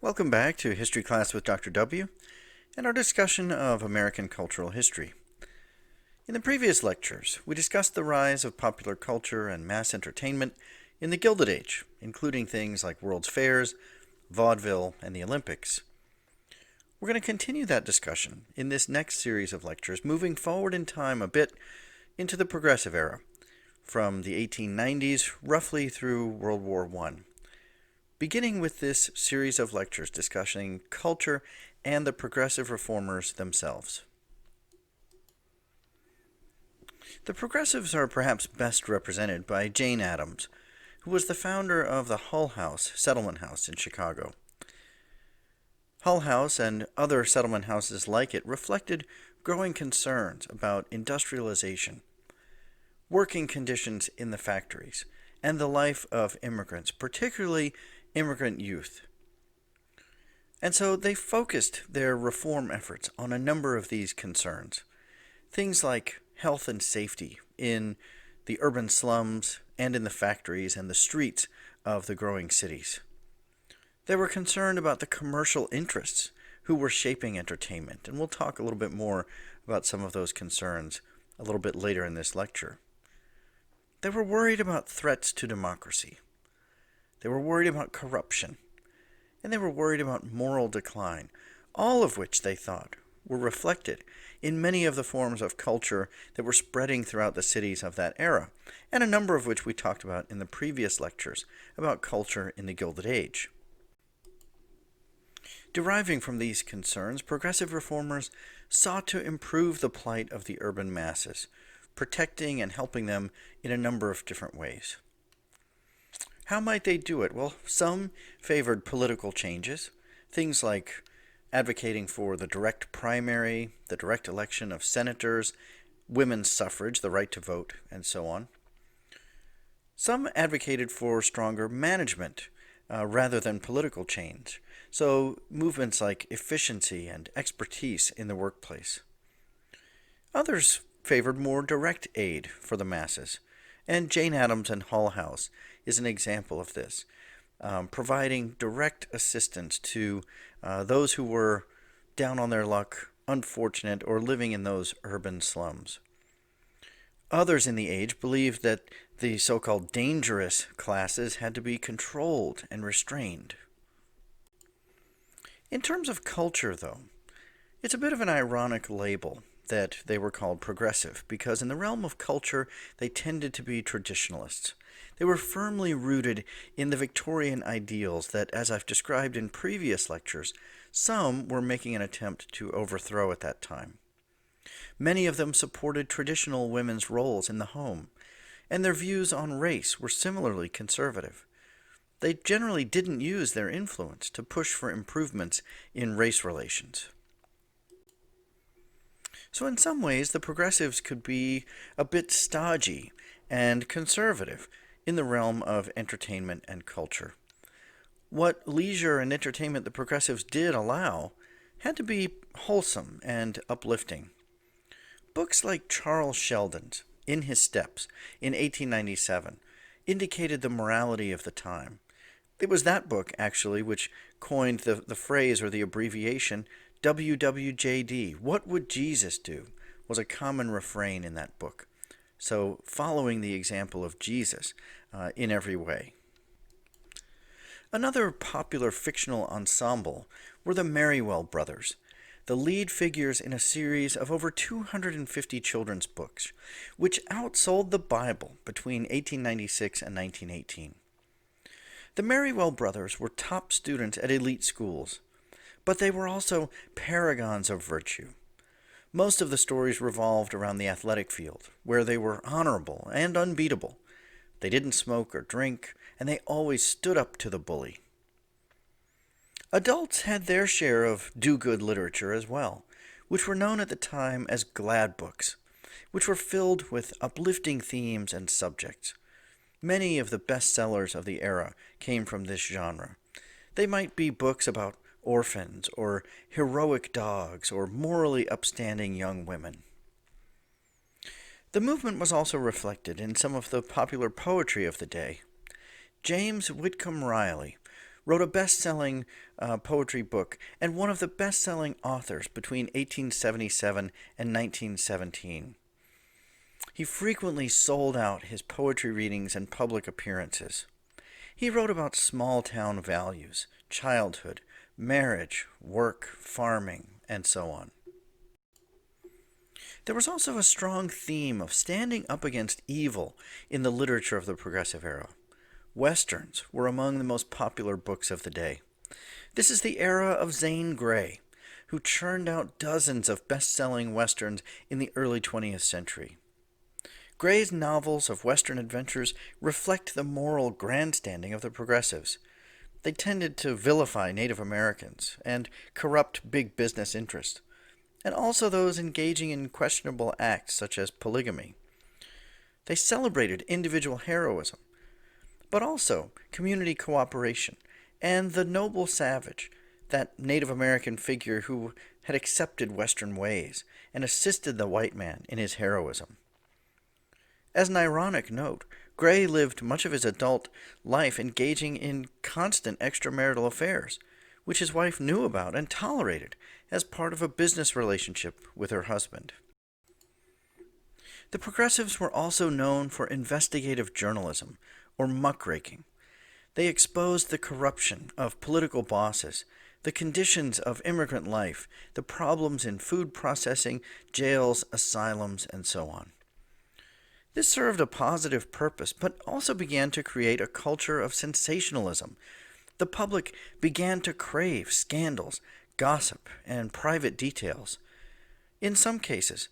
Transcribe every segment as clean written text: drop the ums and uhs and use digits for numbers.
Welcome back to History Class with Dr. W and our discussion of American cultural history. In the previous lectures, we discussed the rise of popular culture and mass entertainment in the Gilded Age, including things like World's Fairs, vaudeville, and the Olympics. We're going to continue that discussion in this next series of lectures, moving forward in time a bit into the Progressive Era, from the 1890s roughly through World War I. Beginning with this series of lectures discussing culture and the progressive reformers themselves. The progressives are perhaps best represented by Jane Addams, who was the founder of the Hull House settlement house in Chicago. Hull House and other settlement houses like it reflected growing concerns about industrialization, working conditions in the factories, and the life of immigrants, particularly immigrant youth. And so they focused their reform efforts on a number of these concerns. Things like health and safety in the urban slums and in the factories and the streets of the growing cities. They were concerned about the commercial interests who were shaping entertainment, and we'll talk a little bit more about some of those concerns a little bit later in this lecture. They were worried about threats to democracy. They were worried about corruption, and they were worried about moral decline, all of which they thought were reflected in many of the forms of culture that were spreading throughout the cities of that era, and a number of which we talked about in the previous lectures about culture in the Gilded Age. Deriving from these concerns, progressive reformers sought to improve the plight of the urban masses, protecting and helping them in a number of different ways. How might they do it? Well, some favored political changes, things like advocating for the direct primary, the direct election of senators, women's suffrage, the right to vote, and so on. Some advocated for stronger management rather than political change, so movements like efficiency and expertise in the workplace. Others favored more direct aid for the masses, and Jane Addams and Hull House is an example of this, providing direct assistance to those who were down on their luck, unfortunate, or living in those urban slums. Others in the age believed that the so-called dangerous classes had to be controlled and restrained. In terms of culture, though, it's a bit of an ironic label that they were called progressive, because in the realm of culture, they tended to be traditionalists. They were firmly rooted in the Victorian ideals that, as I've described in previous lectures, some were making an attempt to overthrow at that time. Many of them supported traditional women's roles in the home, and their views on race were similarly conservative. They generally didn't use their influence to push for improvements in race relations. So in some ways, the progressives could be a bit stodgy and conservative in the realm of entertainment and culture. What leisure and entertainment the progressives did allow had to be wholesome and uplifting. Books like Charles Sheldon's In His Steps in 1897 indicated the morality of the time. It was that book, actually, which coined the phrase or the abbreviation WWJD, What Would Jesus Do, was a common refrain in that book. So following the example of Jesus in every way. Another popular fictional ensemble were the Merriwell brothers, the lead figures in a series of over 250 children's books, which outsold the Bible between 1896 and 1918. The Merriwell brothers were top students at elite schools, but they were also paragons of virtue. Most of the stories revolved around the athletic field, where they were honorable and unbeatable. They didn't smoke or drink, and they always stood up to the bully. Adults had their share of do-good literature as well, which were known at the time as glad books, which were filled with uplifting themes and subjects. Many of the bestsellers of the era came from this genre. They might be books about orphans, or heroic dogs, or morally upstanding young women. The movement was also reflected in some of the popular poetry of the day. James Whitcomb Riley wrote a best-selling poetry book, and one of the best-selling authors between 1877 and 1917. He frequently sold out his poetry readings and public appearances. He wrote about small-town values, childhood, marriage, work, farming, and so on. There was also a strong theme of standing up against evil in the literature of the Progressive era. Westerns were among the most popular books of the day. This is the era of Zane Grey, who churned out dozens of best-selling westerns in the early 20th century. Gray's novels of Western adventures reflect the moral grandstanding of the Progressives. They tended to vilify Native Americans and corrupt big business interests, and also those engaging in questionable acts such as polygamy. They celebrated individual heroism, but also community cooperation and the noble savage, that Native American figure who had accepted Western ways and assisted the white man in his heroism. As an ironic note, Gray lived much of his adult life engaging in constant extramarital affairs, which his wife knew about and tolerated as part of a business relationship with her husband. The Progressives were also known for investigative journalism, or muckraking. They exposed the corruption of political bosses, the conditions of immigrant life, the problems in food processing, jails, asylums, and so on. This served a positive purpose, but also began to create a culture of sensationalism. The public began to crave scandals, gossip, and private details. In some cases,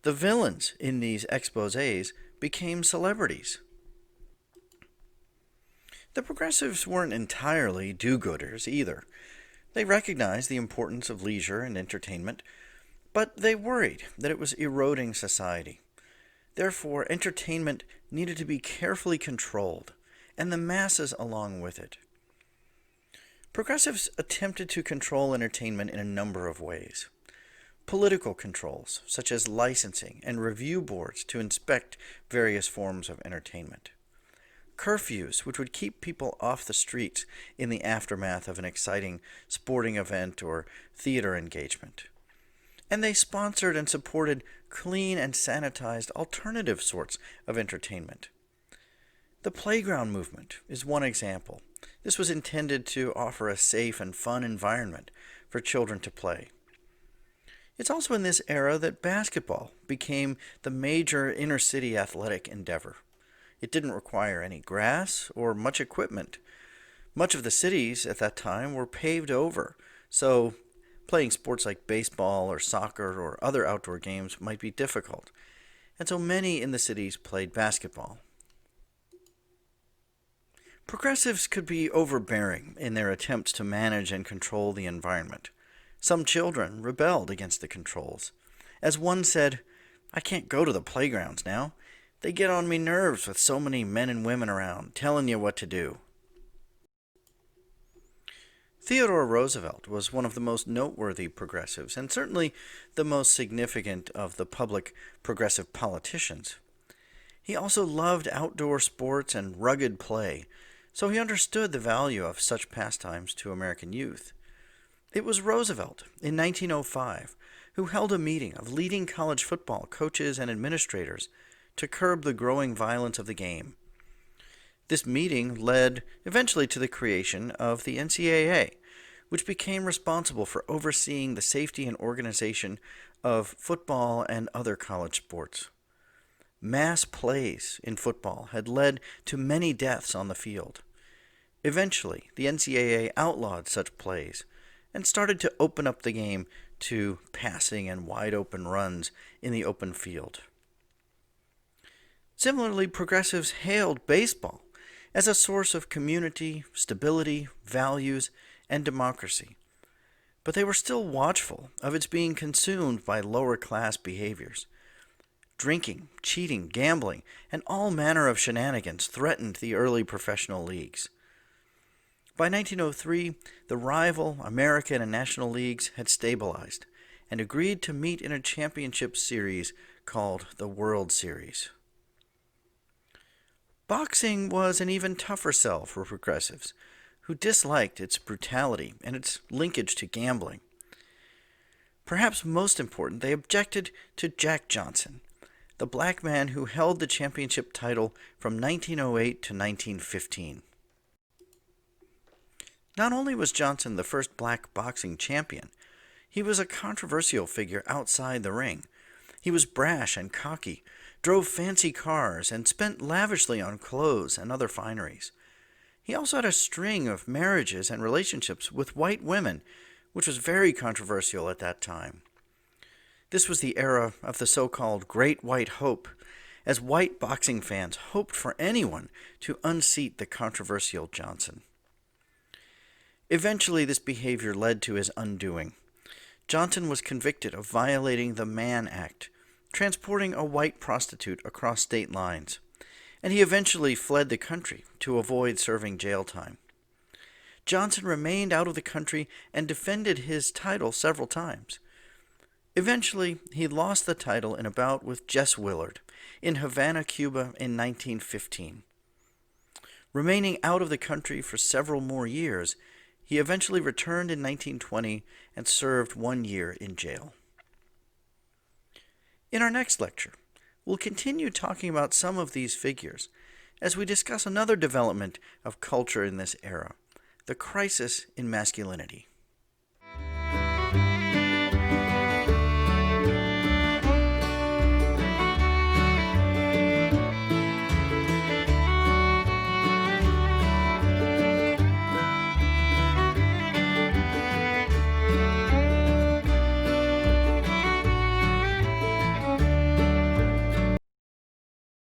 the villains in these exposés became celebrities. The Progressives weren't entirely do-gooders either. They recognized the importance of leisure and entertainment, but they worried that it was eroding society. Therefore, entertainment needed to be carefully controlled, and the masses along with it. Progressives attempted to control entertainment in a number of ways. Political controls, such as licensing and review boards to inspect various forms of entertainment. Curfews, which would keep people off the streets in the aftermath of an exciting sporting event or theater engagement. And they sponsored and supported clean and sanitized alternative sorts of entertainment. The playground movement is one example. This was intended to offer a safe and fun environment for children to play. It's also in this era that basketball became the major inner-city athletic endeavor. It didn't require any grass or much equipment. Much of the cities at that time were paved over, so playing sports like baseball or soccer or other outdoor games might be difficult, and so many in the cities played basketball. Progressives could be overbearing in their attempts to manage and control the environment. Some children rebelled against the controls. As one said, "I can't go to the playgrounds now. They get on me nerves with so many men and women around telling you what to do." Theodore Roosevelt was one of the most noteworthy progressives, and certainly the most significant of the public progressive politicians. He also loved outdoor sports and rugged play, so he understood the value of such pastimes to American youth. It was Roosevelt, in 1905, who held a meeting of leading college football coaches and administrators to curb the growing violence of the game. This meeting led eventually to the creation of the NCAA, which became responsible for overseeing the safety and organization of football and other college sports. Mass plays in football had led to many deaths on the field. Eventually, the NCAA outlawed such plays and started to open up the game to passing and wide-open runs in the open field. Similarly, progressives hailed baseball as a source of community, stability, values, and democracy. But they were still watchful of its being consumed by lower-class behaviors. Drinking, cheating, gambling, and all manner of shenanigans threatened the early professional leagues. By 1903, the rival American and National Leagues had stabilized and agreed to meet in a championship series called the World Series. Boxing was an even tougher sell for progressives, who disliked its brutality and its linkage to gambling. Perhaps most important, they objected to Jack Johnson, the black man who held the championship title from 1908 to 1915. Not only was Johnson the first black boxing champion, he was a controversial figure outside the ring. He was brash and cocky, drove fancy cars, and spent lavishly on clothes and other fineries. He also had a string of marriages and relationships with white women, which was very controversial at that time. This was the era of the so-called Great White Hope, as white boxing fans hoped for anyone to unseat the controversial Johnson. Eventually, this behavior led to his undoing. Johnson was convicted of violating the Mann Act, transporting a white prostitute across state lines, and he eventually fled the country to avoid serving jail time. Johnson remained out of the country and defended his title several times. Eventually, he lost the title in a bout with Jess Willard in Havana, Cuba in 1915. Remaining out of the country for several more years, he eventually returned in 1920 and served 1 year in jail. In our next lecture, we'll continue talking about some of these figures as we discuss another development of culture in this era, the crisis in masculinity.